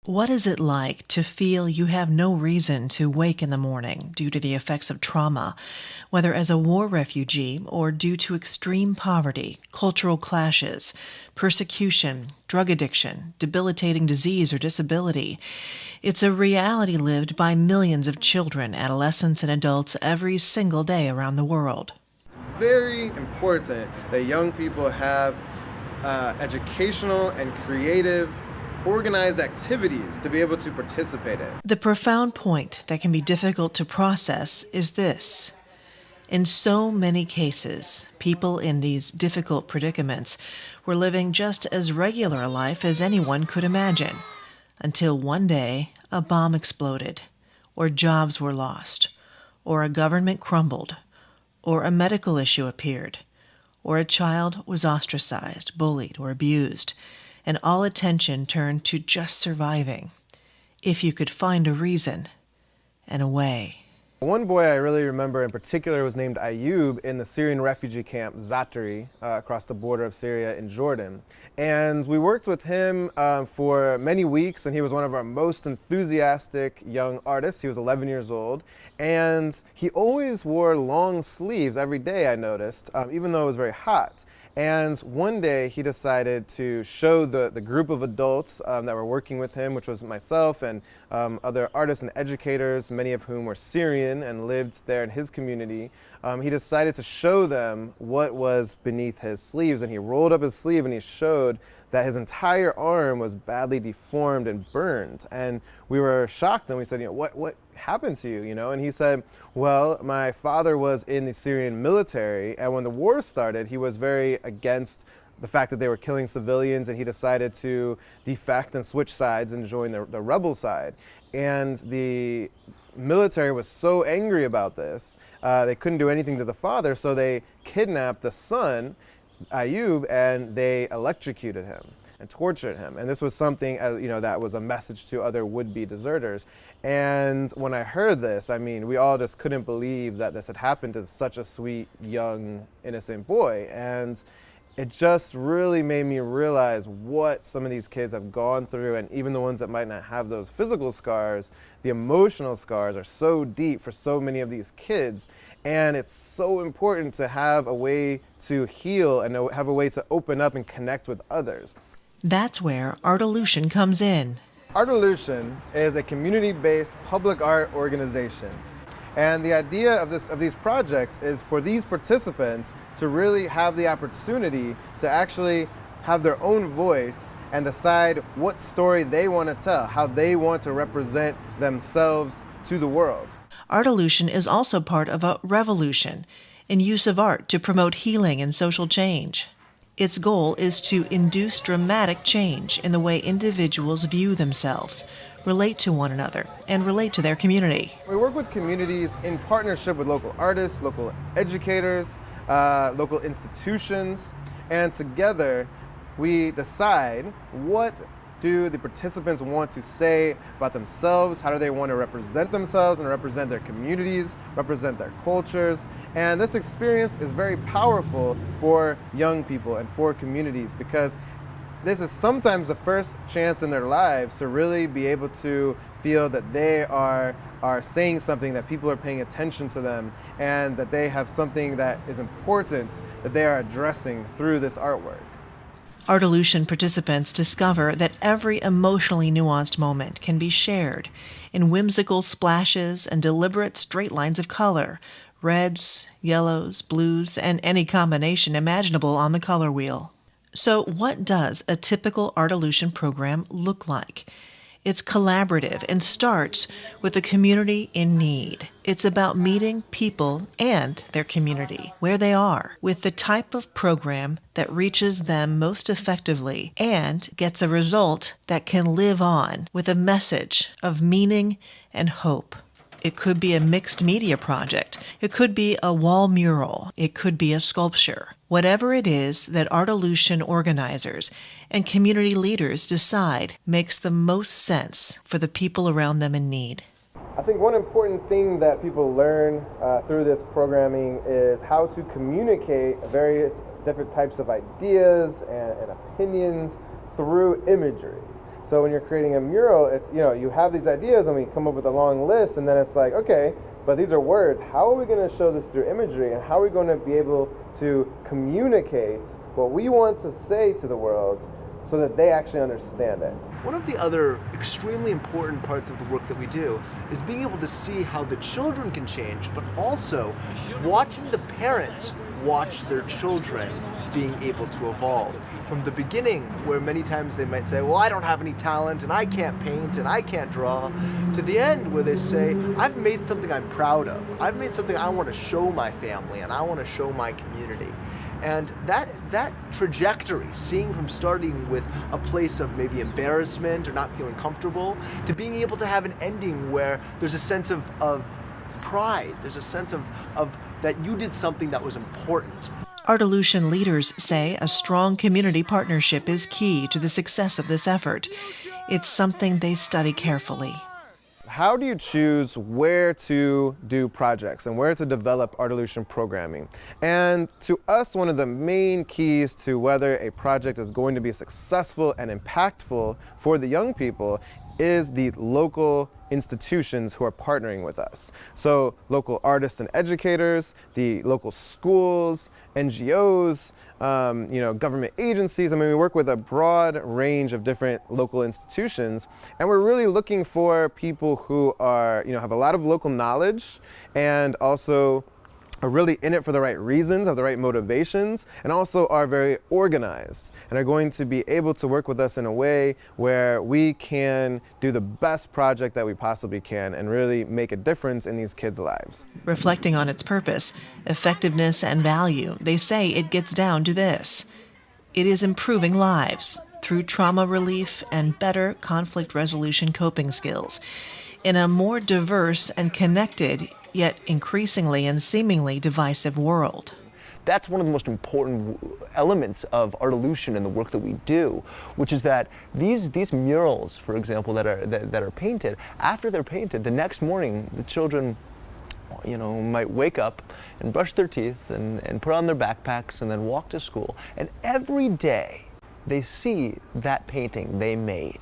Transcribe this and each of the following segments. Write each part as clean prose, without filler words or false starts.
What is it like to feel you have no reason to wake in the morning due to the effects of trauma, whether as a war refugee or due to extreme poverty, cultural clashes, persecution, drug addiction, debilitating disease, or disability? It's a reality lived by millions of children, adolescents, and adults every single day around the world. It's very important that young people have educational and creative organized activities to be able to participate in. The profound point that can be difficult to process is this. In so many cases, people in these difficult predicaments were living just as regular a life as anyone could imagine, until one day a bomb exploded, or jobs were lost, or a government crumbled, or a medical issue appeared, or a child was ostracized, bullied, or abused, and all attention turned to just surviving, if you could find a reason and a way. One boy I really remember in particular was named Ayub in the Syrian refugee camp Zaatari across the border of Syria in Jordan. And we worked with him for many weeks, and he was one of our most enthusiastic young artists. He was 11 years old, and he always wore long sleeves every day, I noticed, even though it was very hot. And one day he decided to show the group of adults that were working with him, which was myself and other artists and educators, many of whom were Syrian and lived there in his community. He decided to show them what was beneath his sleeves, and he rolled up his sleeve and he showed that his entire arm was badly deformed and burned. And we were shocked, and we said, what happened to you, And he said, well, my father was in the Syrian military, and when the war started, he was very against the fact that they were killing civilians, and he decided to defect and switch sides and join the rebel side. And the military was so angry about this, they couldn't do anything to the father, so they kidnapped the son, Ayub, and they electrocuted him and tortured him. And this was something, that was a message to other would-be deserters. And when I heard this, we all just couldn't believe that this had happened to such a sweet, young, innocent boy. And it just really made me realize what some of these kids have gone through, and even the ones that might not have those physical scars, the emotional scars are so deep for so many of these kids. And it's so important to have a way to heal and have a way to open up and connect with others. That's where Artolution comes in. Artolution is a community-based public art organization. And the idea of these projects is for these participants to really have the opportunity to actually have their own voice and decide what story they want to tell, how they want to represent themselves to the world. Artolution is also part of a revolution in use of art to promote healing and social change. Its goal is to induce dramatic change in the way individuals view themselves, relate to one another, and relate to their community. We work with communities in partnership with local artists, local educators, local institutions, and together we decide what do the participants want to say about themselves, how do they want to represent themselves and represent their communities, represent their cultures. And this experience is very powerful for young people and for communities, because this is sometimes the first chance in their lives to really be able to feel that they are saying something, that people are paying attention to them, and that they have something that is important that they are addressing through this artwork. Artolution participants discover that every emotionally nuanced moment can be shared in whimsical splashes and deliberate straight lines of color, reds, yellows, blues, and any combination imaginable on the color wheel. So what does a typical Artolution program look like? It's collaborative and starts with a community in need. It's about meeting people and their community where they are with the type of program that reaches them most effectively and gets a result that can live on with a message of meaning and hope. It could be a mixed media project. It could be a wall mural. It could be a sculpture. Whatever it is that Artolution organizers and community leaders decide makes the most sense for the people around them in need. I think one important thing that people learn through this programming is how to communicate various different types of ideas and opinions through imagery. So when you're creating a mural, it's, you have these ideas and we come up with a long list, and then it's like, okay, but these are words. How are we going to show this through imagery, and how are we going to be able to communicate what we want to say to the world so that they actually understand it? One of the other extremely important parts of the work that we do is being able to see how the children can change, but also watching the parents watch their children being able to evolve. From the beginning, where many times they might say, well, I don't have any talent, and I can't paint, and I can't draw, to the end where they say, I've made something I'm proud of. I've made something I want to show my family, and I want to show my community. And that trajectory, seeing from starting with a place of maybe embarrassment or not feeling comfortable, to being able to have an ending where there's a sense of pride, there's a sense of that you did something that was important. Artolution leaders say a strong community partnership is key to the success of this effort. It's something they study carefully. How do you choose where to do projects and where to develop Artolution programming? And to us, one of the main keys to whether a project is going to be successful and impactful for the young people is the local institutions who are partnering with us. So local artists and educators, the local schools, NGOs, government agencies. I mean, we work with a broad range of different local institutions, and we're really looking for people who are, have a lot of local knowledge and also are really in it for the right reasons, have the right motivations, and also are very organized and are going to be able to work with us in a way where we can do the best project that we possibly can and really make a difference in these kids' lives. Reflecting on its purpose, effectiveness, and value, they say it gets down to this. It is improving lives through trauma relief and better conflict resolution coping skills in a more diverse and connected, yet increasingly and seemingly divisive world. That's one of the most important elements of Artolution and the work that we do, which is that these murals, for example, that are painted, after they're painted, the next morning the children might wake up and brush their teeth and put on their backpacks and then walk to school. And every day they see that painting they made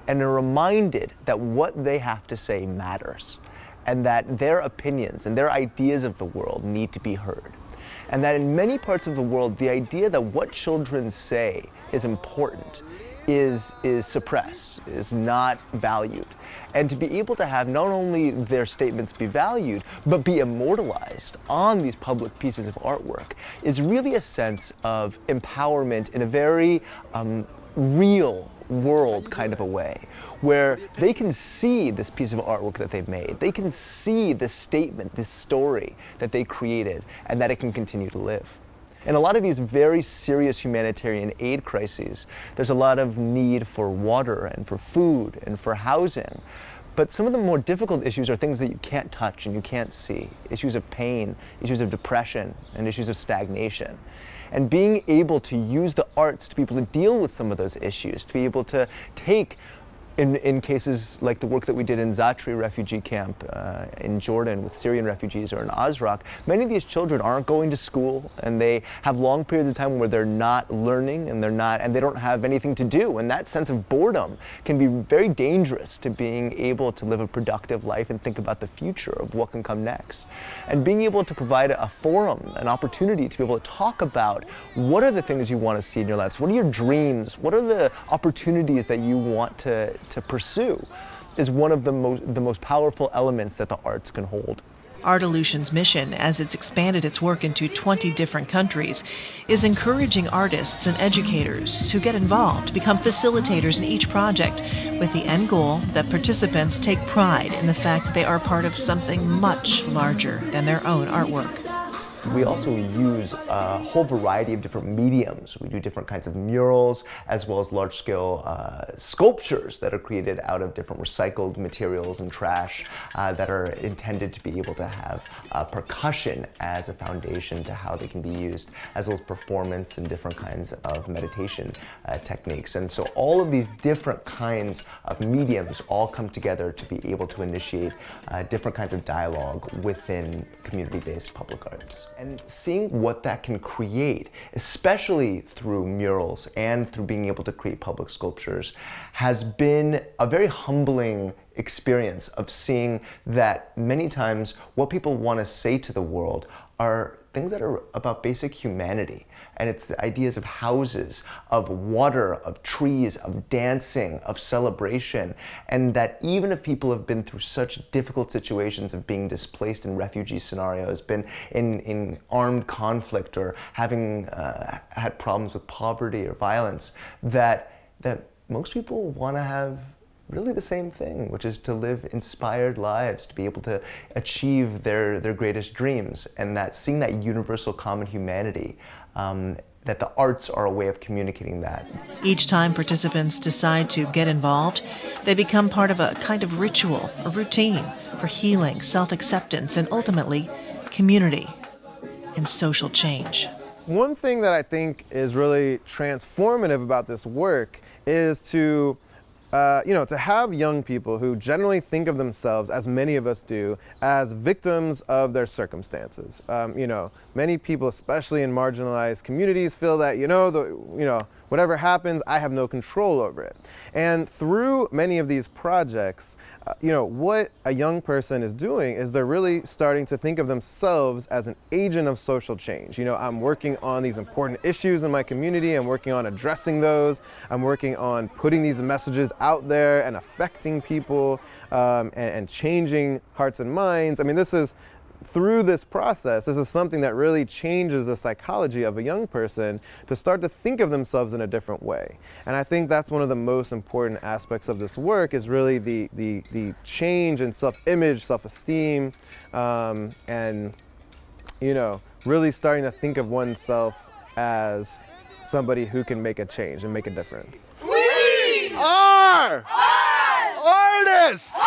and are reminded that what they have to say matters, and that their opinions and their ideas of the world need to be heard. And that in many parts of the world, the idea that what children say is important is suppressed, is not valued. And to be able to have not only their statements be valued, but be immortalized on these public pieces of artwork is really a sense of empowerment in a very real world kind of a way, where they can see this piece of artwork that they've made. They can see this statement, this story that they created, and that it can continue to live. In a lot of these very serious humanitarian aid crises, there's a lot of need for water and for food and for housing. But some of the more difficult issues are things that you can't touch and you can't see. Issues of pain, issues of depression, and issues of stagnation. And being able to use the arts to be able to deal with some of those issues, to be able to take, in cases like the work that we did in Zatri refugee camp in Jordan with Syrian refugees, or in Azraq, many of these children aren't going to school, and they have long periods of time where they're not learning and they don't have anything to do. And that sense of boredom can be very dangerous to being able to live a productive life and think about the future of what can come next. And being able to provide a forum, an opportunity to be able to talk about what are the things you want to see in your lives, what are your dreams, what are the opportunities that you want to pursue, is one of the most powerful elements that the arts can hold. Artolution's mission, as it's expanded its work into 20 different countries, is encouraging artists and educators who get involved, become facilitators in each project, with the end goal that participants take pride in the fact they are part of something much larger than their own artwork. We also use a whole variety of different mediums. We do different kinds of murals, as well as large-scale sculptures that are created out of different recycled materials and trash that are intended to be able to have percussion as a foundation to how they can be used, as well as performance and different kinds of meditation techniques. And so all of these different kinds of mediums all come together to be able to initiate different kinds of dialogue within community-based public arts. And seeing what that can create, especially through murals and through being able to create public sculptures, has been a very humbling experience of seeing that many times what people want to say to the world are things that are about basic humanity. And it's the ideas of houses, of water, of trees, of dancing, of celebration. And that even if people have been through such difficult situations of being displaced in refugee scenarios, been in armed conflict, or having had problems with poverty or violence, that most people want to have really the same thing, which is to live inspired lives, to be able to achieve their greatest dreams, and that seeing that universal common humanity, that the arts are a way of communicating that. Each time participants decide to get involved, they become part of a kind of ritual, a routine for healing, self-acceptance, and ultimately community and social change. One thing that I think is really transformative about this work is to to have young people who generally think of themselves, as many of us do, as victims of their circumstances. Many people, especially in marginalized communities, feel that whatever happens, I have no control over it. And through many of these projects, what a young person is doing is they're really starting to think of themselves as an agent of social change. I'm working on these important issues in my community. I'm working on addressing those. I'm working on putting these messages out there and affecting people and changing hearts and minds. I mean, through this process, this is something that really changes the psychology of a young person to start to think of themselves in a different way. And I think that's one of the most important aspects of this work, is really the change in self-image, self-esteem, and really starting to think of oneself as somebody who can make a change and make a difference. We are artists!